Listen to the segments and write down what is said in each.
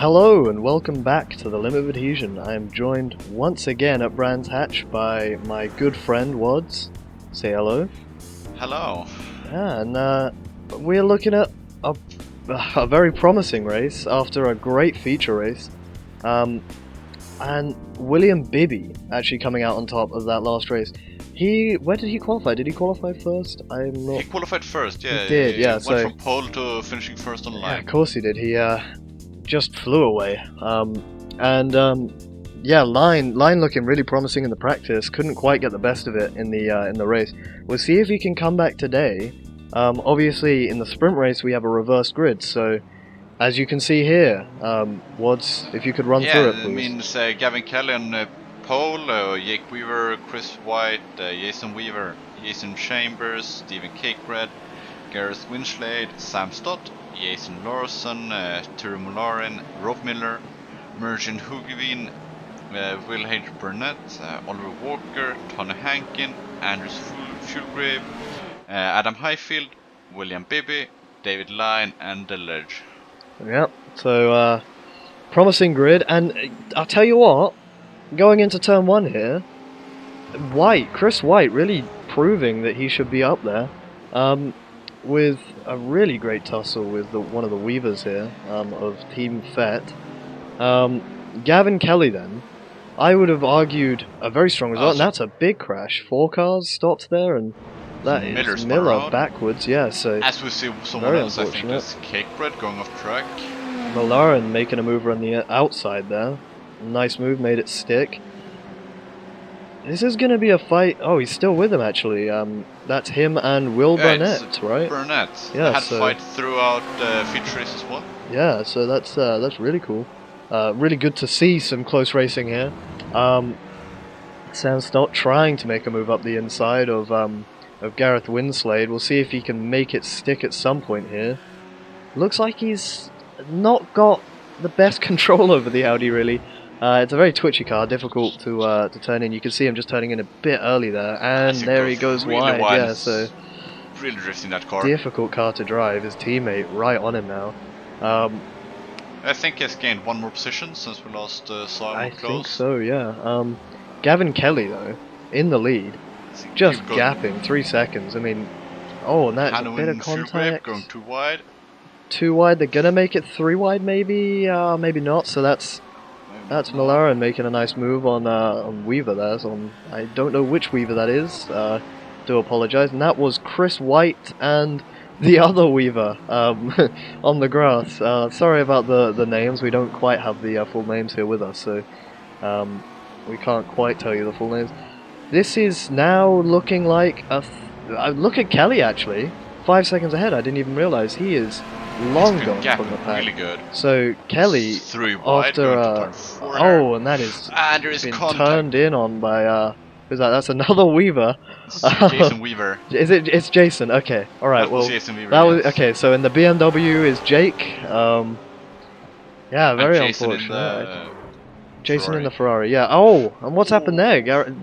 Hello and welcome back to the Limit of Adhesion. I am joined once again at Brands Hatch by my good friend Waddz. Say hello. Hello. Yeah, and we're looking at a very promising race after a great feature race. And William Bibby actually coming out on top of that last race. Where did he qualify? Did he qualify first? I'm not. He qualified first, yeah. He did, yeah. Went from pole to finishing first on the line. Yeah, of course he did. He just flew away. Yeah, line looking really promising in the practice. Couldn't quite get the best of it in the race. We'll see if he can come back today. Obviously, in the sprint race we have a reversed grid, so as you can see here, Waddz, if you could run through it, please. Yeah, it means Gavin Kelly on pole, Jake Weaver, Chris White, Jason Weaver, Jason Chambers, Stephen Cakered, Gareth Winslade, Sam Stott, Jason Lawson, Terry Mullerin, Rob Miller, Merchant Hugeveen, Will H. Burnett, Oliver Walker, Tony Hankin, Andrews Fulgrave, Adam Highfield, William Bibby, David Lyne, and The Ledge. Yeah, so promising grid, and I'll tell you what, going into turn 1 here, Chris White really proving that he should be up there, with a really great tussle with one of the Weavers here, of Team Fett. Gavin Kelly then, I would have argued a very strong result, and that's a big crash. 4 cars stopped there, and that is Miller backwards, yeah, so as we see someone else, I think is Cakered going off track. Mullerin making a move on the outside there. Nice move, made it stick. This is going to be a fight. Oh, he's still with him actually. That's him and Will Burnett, right? Burnett. Yeah, had a fight throughout the feature race as well. Yeah, so that's really cool. Really good to see some close racing here. Sam Stott trying to make a move up the inside of Gareth Winslade. We'll see if he can make it stick at some point here. Looks like he's not got the best control over the Audi really. It's a very twitchy car, difficult to turn in. You can see him just turning in a bit early there, and there he goes really wide. Yeah, so really drifting that car. Difficult car to drive. His teammate right on him now. I think he's gained 1 more position since we last saw him. I think so, yeah. Gavin Kelly though, in the lead, just gapping 3 seconds. I mean, and that's a bit of contact. Going too wide. Too wide. They're gonna make it 3 wide, maybe. Maybe not. So that's Mullerin making a nice move on Weaver there. So I don't know which Weaver that is. Do apologise. And that was Chris White and the other Weaver on the grass. Sorry about the names. We don't quite have the full names here with us, so we can't quite tell you the full names. This is now looking like look at Kelly actually. 5 seconds ahead. I didn't even realise he is long gone from the pack. Really good. So Kelly, 3 wide, after and that is been turned in on by who's that? That's another Weaver. Jason Weaver. Is it? It's Jason. Okay. All right. Well, Jason Weaver, that was okay. So in the BMW is Jake. Yeah, very unfortunate. Jason in the Ferrari. Yeah. Oh, and what's happened there, Garrett?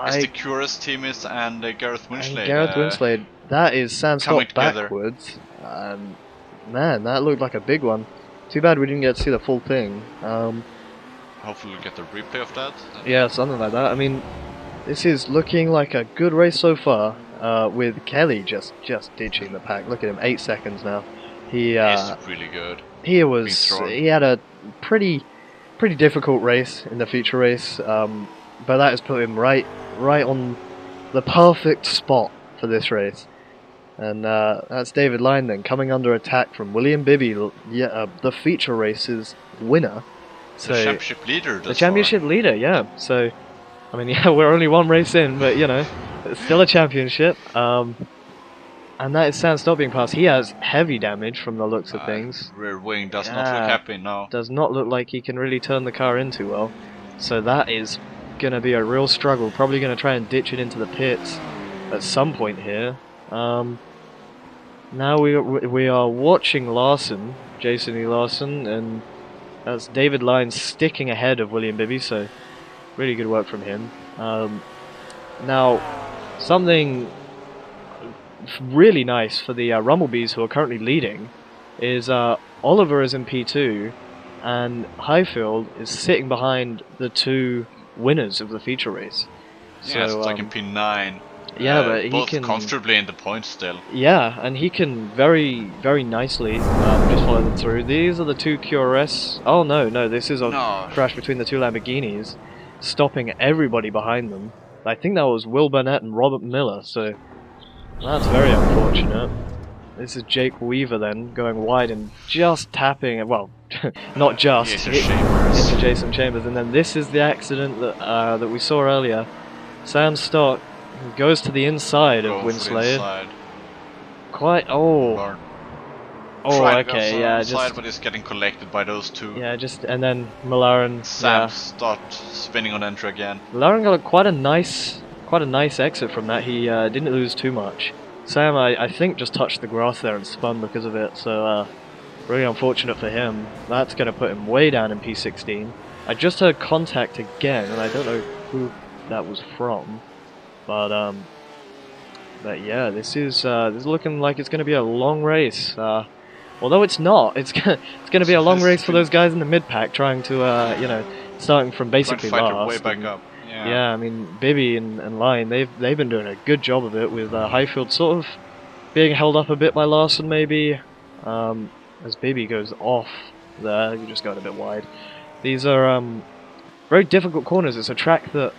It's the Curious teammates and Gareth Winslade. Gareth Winslade. That is Sam Stott backwards. Man, that looked like a big one. Too bad we didn't get to see the full thing. Hopefully we'll get the replay of that. Yeah, something like that. I mean, this is looking like a good race so far, with Kelly just ditching the pack. Look at him, 8 seconds now. He's really good. He had a pretty difficult race in the feature race, but that has put him right on the perfect spot for this race. And that's David Lyne then, coming under attack from William Bibby, the feature race's winner. So, the championship leader. The championship leader, yeah. So, I mean, yeah, we're only 1 race in, but, you know, it's still a championship. And that is Sam Stott being passed. He has heavy damage from the looks of things. Rear wing does not look happy, no. Does not look like he can really turn the car in too well. So that is going to be a real struggle. Probably going to try and ditch it into the pits at some point here. Now we are watching Larson, Jason E. Larson, and that's David Lyne sticking ahead of William Bibby, so really good work from him. Now, something really nice for the Rumblebees, who are currently leading, is Oliver is in P2, and Highfield is sitting behind the two winners of the feature race. Yeah, So, it's like in P9. Yeah, but he both can comfortably in the points still. Yeah, and he can very, very nicely just follow them through. These are the two QRS. Oh no, this is a crash between the two Lamborghinis, stopping everybody behind them. I think that was Will Burnett and Robert Miller, so that's very unfortunate. This is Jake Weaver then, going wide and just tapping, well, not just, into Jason Chambers. And then this is the accident that that we saw earlier. Sam Stott goes to the inside of Winslade. Quite, okay, yeah, just... but it's getting collected by those two. Yeah, and then Malaren... Sam Stott spinning on entry again. Malaren got quite a nice exit from that. He didn't lose too much. Sam, I think, just touched the grass there and spun because of it, so really unfortunate for him. That's going to put him way down in P16. I just heard contact again, and I don't know who that was from, but yeah, this is looking like it's going to be a long race. Although it's not, it's going to be a long race for those guys in the mid pack trying to you know, starting from basically last. Way back up. Yeah, I mean, Bibby and Lion, they've been doing a good job of it, with Highfield sort of being held up a bit by Larson maybe, as Bibby goes off there. You're just going a bit wide. These are very difficult corners. It's a track that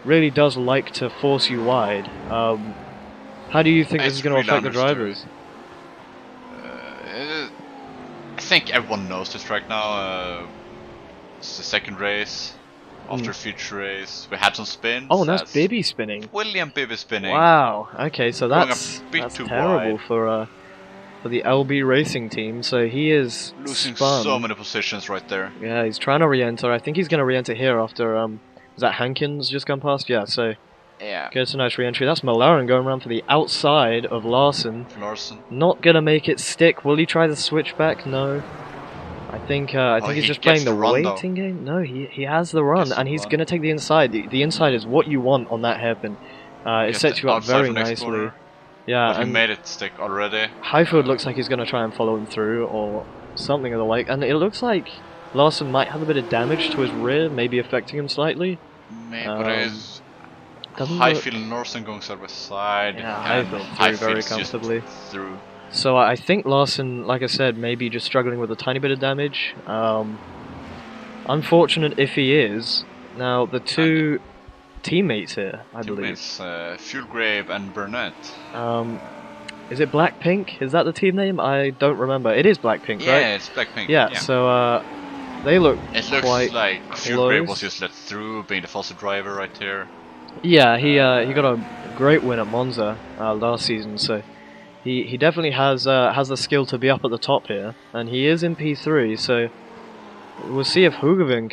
really does like to force you wide. How do you think this is going to affect the drivers? I think everyone knows this track now. It's the second race. After feature race, we had some spins. Oh, and that's Bibby spinning. William Bibby spinning. Wow. Okay, so that's terrible wide. For the LB racing team. So he is losing spun. So many positions right there. Yeah, he's trying to re-enter. I think he's going to re-enter here after was that Hankins just gone past? Yeah. So gets a nice re-entry. That's Malaren going around for the outside of Larson. Not going to make it stick. Will he try the switchback? No. I think he's just playing the waiting game. No, he has the run, and he's going to take the inside. The inside is what you want on that hairpin. It sets you up very nicely. Yeah, but he made it stick already. Highfield looks like he's going to try and follow him through, or something of the like. And it looks like Larson might have a bit of damage to his rear, maybe affecting him slightly. Maybe, but it is Highfield and Larson going side by side. Yeah, Highfield through very comfortably. So I think Larson, like I said, maybe just struggling with a tiny bit of damage. Unfortunate if he is. Now, the two teammates here, I believe. Fuelgrave and Burnett. Is it Blackpink? Is that the team name? I don't remember. It is Blackpink, right? Yeah, it's Blackpink. Yeah, so they look quite like Fuelgrave was just let through, being the faster driver right here. Yeah, he got a great win at Monza last season, so... He definitely has the skill to be up at the top here, and he is in P3. So we'll see if Hugavin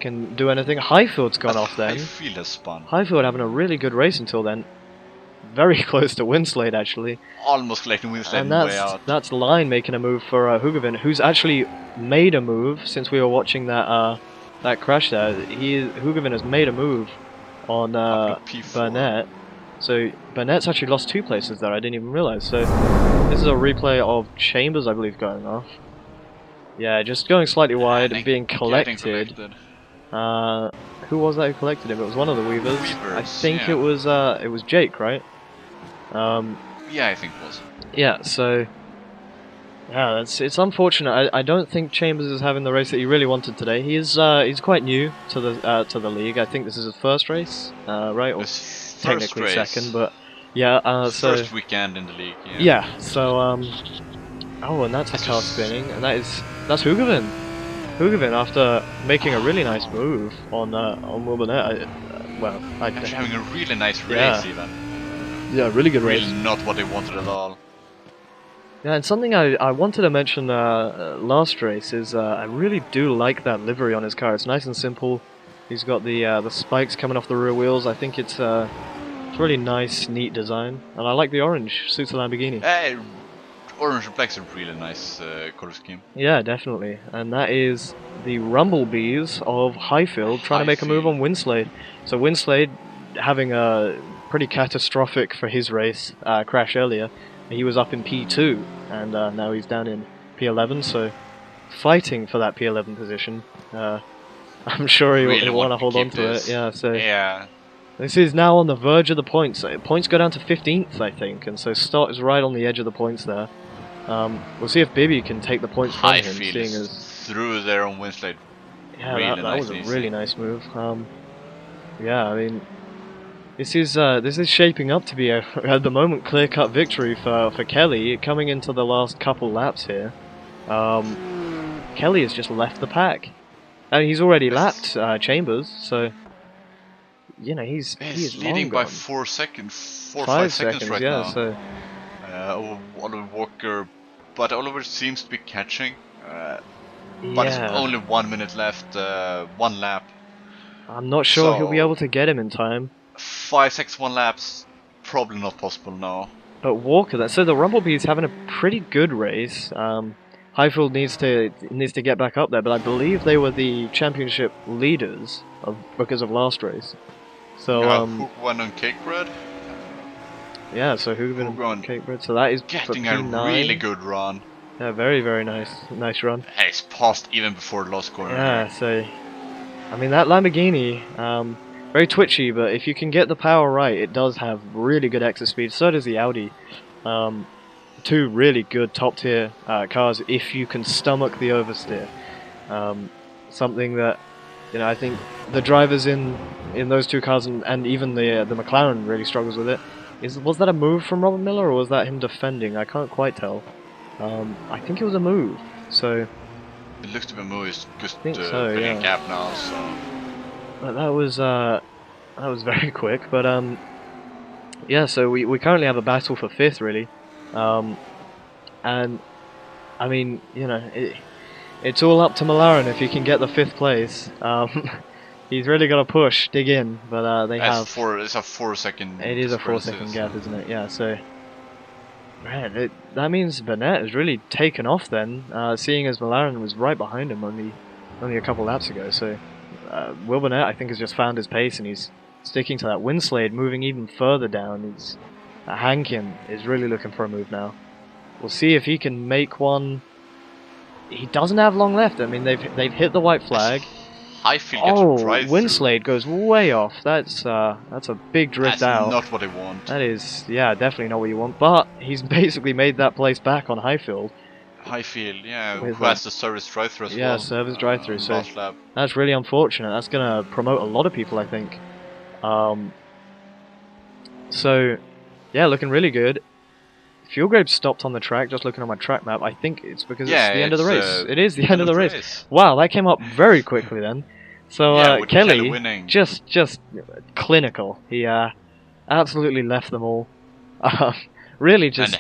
can do anything. Highfield's gone off then. Highfield has spun. Highfield having a really good race until then, very close to Winslade actually. Almost collecting Winslade and way out. That's Line making a move for Hugavin, who's actually made a move since we were watching that crash there. Hugavin has made a move on Burnett. So Burnett's actually lost 2 places there, I didn't even realise. So this is a replay of Chambers, I believe, going off. Yeah, just going slightly wide and being collected. Who was that who collected him? It was one of the Weavers. I think it was Jake, right? Yeah, I think it was. Yeah, so... Yeah, it's unfortunate. I don't think Chambers is having the race that he really wanted today. He's quite new to the league. I think this is his first race, right? Or technically second, but yeah. So first weekend in the league. Yeah. So oh, and that's a car spinning, and that's Hugavin. Hugavin, after making a really nice move on Will Burnett. Actually having a really nice race, even. Yeah, really good race. Really not what they wanted at all. Yeah, and something I wanted to mention last race is I really do like that livery on his car. It's nice and simple. He's got the spikes coming off the rear wheels. I think it's really nice, neat design, and I like the orange. Suits the Lamborghini. Orange and black's a really nice color scheme. Yeah, definitely. And that is the Rumblebees of Highfield trying to make a move on Winslade. So Winslade having a pretty catastrophic for his race crash earlier. He was up in P2, and now he's down in P11, so fighting for that P11 position. I'm sure he'll Really want to want hold on keep to this. it. Yeah, so Yeah. this is now on the verge of the points. Points go down to 15th, I think, and so Stott is right on the edge of the points there. We'll see if Bibby can take the points from him, Highfield seeing is as through there on Winslade. yeah, Really that was nice a and really easy. nice move. Yeah, I mean, this is shaping up to be a at the moment clear-cut victory for Kelly coming into the last couple laps here. Kelly has just left the pack, and he's already lapped Chambers, so you know he is leading long by gone. 4 seconds, 4 or 5 5 seconds right yeah. now. So Oliver Walker, but Oliver seems to be catching. But it's yeah, only 1 minute left, 1 lap. I'm not sure he'll be So able to get him in time. 5, 6, 1 laps, probably not possible now. But Walker, so the Rumblebee's having a pretty good race. Highfield needs to get back up there, but I believe they were the championship leaders because of last race. So Hook won on Cake Bread. yeah, so Hoogan Hoogan and Cakebread. So that is Getting for a P9. really good run. Yeah, very nice run. Hey, it's passed even before the last corner. Yeah, so I mean that Lamborghini, very twitchy, but if you can get the power right, it does have really good exit speed. So does the Audi. Two really good top tier cars if you can stomach the oversteer. Something that I think the drivers in those two cars and even the McLaren really struggles with it. Was that a move from Robert Miller or was that him defending? I can't quite tell. I think it was a move. So it looks to be a move. It's just so, building yeah. a gap now. So but that was very quick. But yeah. So we currently have a battle for 5th really. And I mean, it's all up to Malaren if he can get the 5th place. He's really got to push, dig in, but they have. It's a 4 second. It is a 4-second gap, isn't it? Yeah. So, man, that means Burnett has really taken off then, seeing as Malaren was right behind him only a couple laps ago. So, Will Burnett, I think, has just found his pace and he's sticking to that. Winslade moving even further down. Hankin is really looking for a move now. We'll see if he can make one. He doesn't have long left. I mean, they've hit the white flag. Highfield gets Winslade goes way off. That's a big drift out. That's not what I want. That is, yeah, definitely not what you want. But he's basically made that place back on Highfield. Highfield, yeah, who has the service drive-through as well. Yeah, service drive-through. So last lap. that's really unfortunate. That's gonna promote a lot of people, I think. So, yeah, looking really good. Fuelgrave stopped on the track, just looking on my track map. I think it's because it's the end of the race. It is the end of the race. Wow, that came up very quickly then. So Kelly winning. just clinical. He absolutely left them all. Really just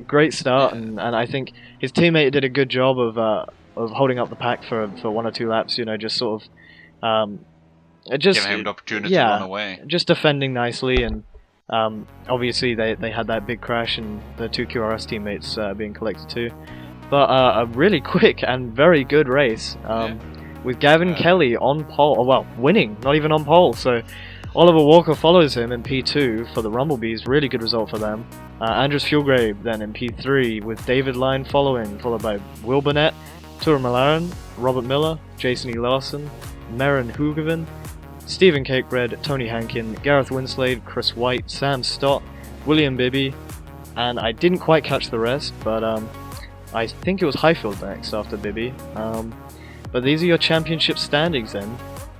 great start, and I think his teammate did a good job of holding up the pack for 1 or 2 laps. Just sort of just giving him the opportunity to run away. Just defending nicely and. Obviously, they had that big crash and the 2 QRS teammates being collected too. But a really quick and very good race with Gavin Kelly on pole, well, winning, not even on pole. So Oliver Walker follows him in P2 for the Rumblebees, really good result for them. Andres Fuelgrave then in P3 with David Line following, followed by Will Burnett, Tura Malaren, Robert Miller, Jason E. Larson, Merrin Hoogovan, Stephen Cakebread, Tony Hankin, Gareth Winslade, Chris White, Sam Stott, William Bibby, and I didn't quite catch the rest, but I think it was Highfield next after Bibby. But these are your championship standings then.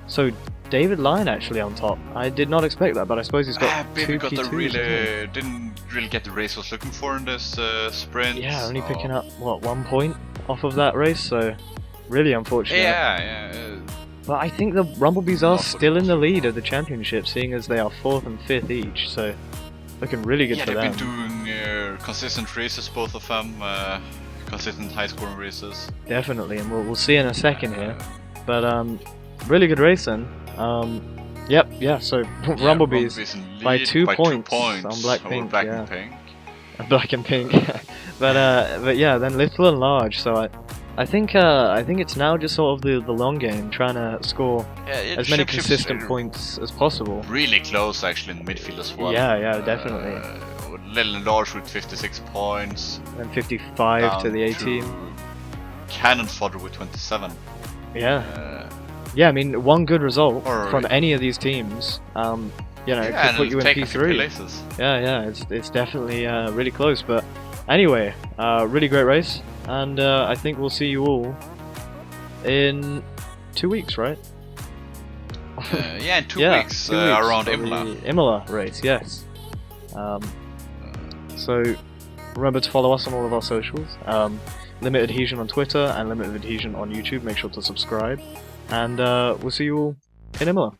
So David Line actually on top. I did not expect that, but I suppose he's got Bibby 2 got P2s, didn't really get the race I was looking for in this sprint. Yeah, only picking up, what, 1 point off of that race, so really unfortunate. Yeah. But I think the Rumblebees are still in the lead of the championship, seeing as they are 4th and 5th each, so looking really good for them. Yeah, they've been doing consistent races, both of them, consistent high-scoring races. Definitely, and we'll see in a second here. But really good racing. Yep, yeah. So Rumblebees by 2 points on Black and Pink. Black and Pink. but yeah, then Little and Large. So I think it's now just sort of the long game, trying to score as many consistent points as possible. Really close actually in the midfield as well. Yeah, definitely. Little and Large with 56 points. And 55 to the A team. cannon fodder with 27. Yeah. Yeah, I mean, one good result Or- from any of these teams, you know, Yeah, could and put you in take a few P3. places. Yeah, it's definitely really close. But anyway, really great race, and I think we'll see you all in 2 weeks, right? Yeah, in 2 Yeah, weeks, 2 weeks around for Imola. the Imola race, yes. So remember to follow us on all of our socials. Limit Adhesion on Twitter and Limit Adhesion on YouTube. Make sure to subscribe, and we'll see you all in Imola.